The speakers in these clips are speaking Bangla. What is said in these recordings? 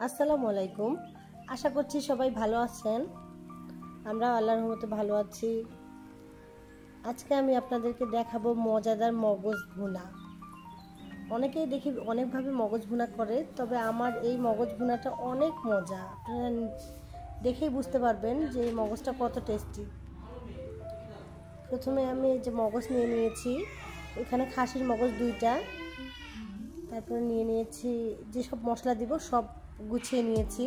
আসসালামু আলাইকুম। আশা করছি সবাই ভালো আছেন। আমরা আল্লাহর রহমতে ভালো আছি। আজকে আমি আপনাদেরকে দেখাবো মজাদার মগজ ভুনা। অনেকেই দেখি অনেকভাবে মগজ ভুনা করে, তবে আমার এই মগজ ভুনাটা অনেক মজা। আপনারা দেখেই বুঝতে পারবেন যে এই মগজটা কত টেস্টি। প্রথমে আমি এই যে মগজ নিয়ে নিয়েছি, এখানে খাসির মগজ 2টা। তারপরে নিয়ে নিয়েছি যেসব মশলা দিব সব গুছিয়ে নিয়েছি।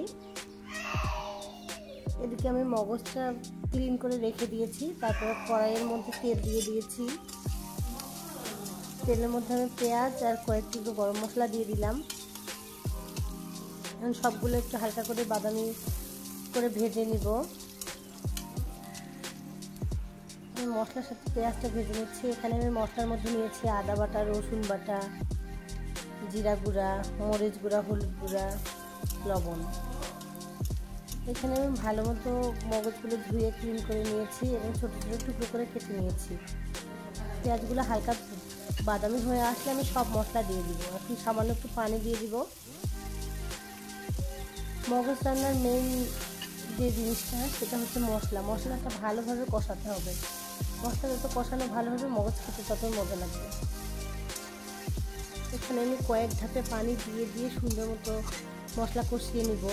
এদিকে আমি মগজটা ক্লিন করে রেখে দিয়েছি। তারপরে কড়াইয়ের মধ্যে তেল দিয়ে দিয়েছি। তেলের মধ্যে আমি পেঁয়াজ আর কয়েকটি গরম মশলা দিয়ে দিলাম। এখন সবগুলো একটু হালকা করে বাদামি করে ভেজে নিব। আমি মশলার সাথে পেঁয়াজটা ভেজে নিচ্ছি। এখানে আমি মশলার মধ্যে নিয়েছি আদা বাটা, রসুন বাটা, জিরা গুঁড়া, মরিচ গুঁড়া, হলুদ গুঁড়া, লবণ। এখানে আমি ভালো মতো মগজগুলো ধুয়ে ক্লিন করে নিয়েছি এবং ছোটো ছোটো টুকরো করে কেটে নিয়েছি। পেঁয়াজগুলো হালকা বাদামি হয়ে আসলে আমি সব মশলা দিয়ে দিব। এখন সামান্য একটু পানি দিয়ে দিব। মগজ রান্নার মেইন যে জিনিসটা সেটা হচ্ছে মশলাটা ভালোভাবে কষাতে হবে। মশলা যত কষানো ভালো হবে মগজ খেতে তত মজা লাগবে। এখানে আমি কয়েক ধাপে পানি দিয়ে দিয়ে সুন্দর মতো মশলা কষিয়ে নিব।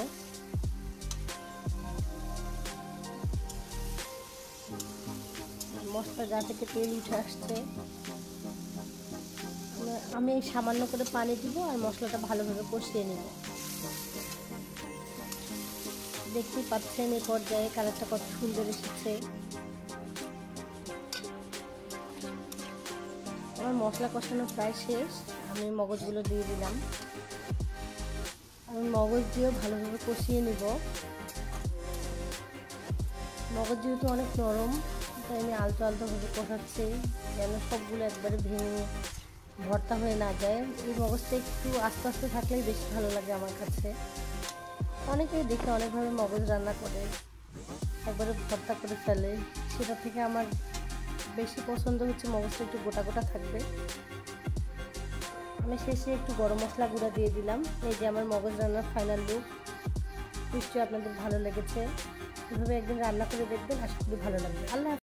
মশলা গা থেকে তেল উঠে আসছে। আমি সামান্য করে পানি দিব আর মশলাটা ভালোভাবে কষিয়ে নিব। দেখতেই পাচ্ছেন এই পর্যায়ে কালারটা কত সুন্দর এসেছে। আমার মশলা কষানো প্রায় শেষ। আমি মগজগুলো দিয়ে দিলাম। আমি মগজ দিয়েও ভালোভাবে কষিয়ে নিব। মগজ যেহেতু অনেক নরম, তাই আমি আলতো আলতোভাবে কষাচ্ছি যেন সবগুলো একবারে ভেঙে ভর্তা হয়ে না যায়। এই মগজটা একটু আস্তে আস্তে থাকলেই বেশি ভালো লাগে আমার কাছে। অনেকেই দেখে অনেকভাবে মগজ রান্না করে, একবারে ভর্তা করে ফেলে। সেটা থেকে আমার বেশি পছন্দ হচ্ছে মগজটা একটু গোটা গোটা থাকবে। আমি শেষে একটু গরম মশলা গুঁড়া দিয়ে দিলাম। এই যে আমার মগজ রান্নার ফাইনাল লুক। নিশ্চয়ই আপনাদের ভালো লেগেছে। এভাবে একদিন রান্না করে দেখবেন, আশা করি ভালো লাগবে। আল্লাহ।